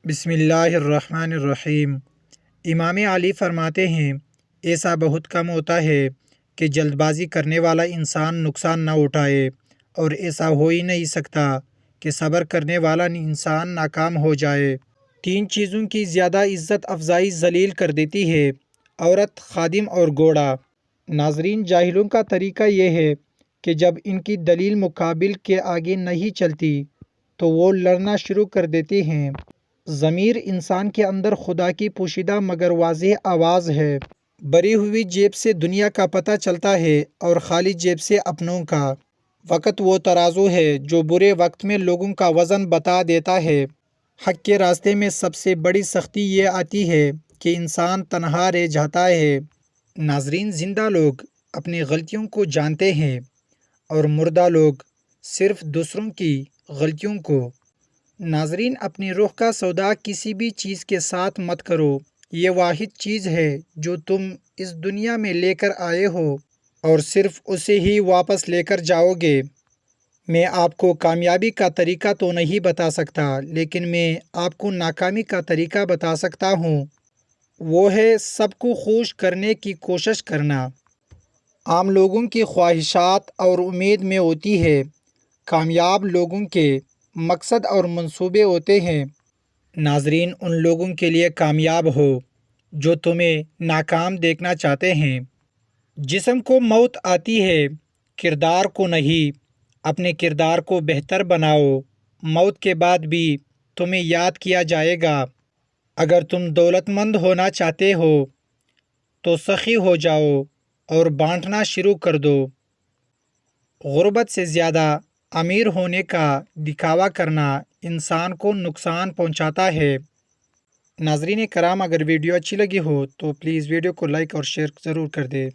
بسم اللہ الرحمن الرحیم۔ امام علی فرماتے ہیں ایسا بہت کم ہوتا ہے کہ جلد بازی کرنے والا انسان نقصان نہ اٹھائے، اور ایسا ہو ہی نہیں سکتا کہ صبر کرنے والا انسان ناکام ہو جائے۔ 3 چیزوں کی زیادہ عزت افزائی ذلیل کر دیتی ہے: عورت، خادم اور گھوڑا۔ ناظرین، جاہلوں کا طریقہ یہ ہے کہ جب ان کی دلیل مقابل کے آگے نہیں چلتی تو وہ لڑنا شروع کر دیتے ہیں۔ ضمیر انسان کے اندر خدا کی پوشیدہ مگر واضح آواز ہے۔ بھری ہوئی جیب سے دنیا کا پتہ چلتا ہے اور خالی جیب سے اپنوں کا۔ وقت وہ ترازو ہے جو برے وقت میں لوگوں کا وزن بتا دیتا ہے۔ حق کے راستے میں سب سے بڑی سختی یہ آتی ہے کہ انسان تنہا رہ جاتا ہے۔ ناظرین، زندہ لوگ اپنی غلطیوں کو جانتے ہیں اور مردہ لوگ صرف دوسروں کی غلطیوں کو۔ ناظرین، اپنی روح کا سودا کسی بھی چیز کے ساتھ مت کرو۔ یہ واحد چیز ہے جو تم اس دنیا میں لے کر آئے ہو اور صرف اسے ہی واپس لے کر جاؤ گے۔ میں آپ کو کامیابی کا طریقہ تو نہیں بتا سکتا، لیکن میں آپ کو ناکامی کا طریقہ بتا سکتا ہوں۔ وہ ہے سب کو خوش کرنے کی کوشش کرنا۔ عام لوگوں کی خواہشات اور امید میں ہوتی ہے، کامیاب لوگوں کے مقصد اور منصوبے ہوتے ہیں۔ ناظرین، ان لوگوں کے لیے کامیاب ہو جو تمہیں ناکام دیکھنا چاہتے ہیں۔ جسم کو موت آتی ہے، کردار کو نہیں۔ اپنے کردار کو بہتر بناؤ، موت کے بعد بھی تمہیں یاد کیا جائے گا۔ اگر تم دولت مند ہونا چاہتے ہو تو سخی ہو جاؤ اور بانٹنا شروع کر دو۔ غربت سے زیادہ امیر ہونے کا دکھاوا کرنا انسان کو نقصان پہنچاتا ہے۔ ناظرین کرام، اگر ویڈیو اچھی لگی ہو تو پلیز ویڈیو کو لائک اور شیئر ضرور کر دیں۔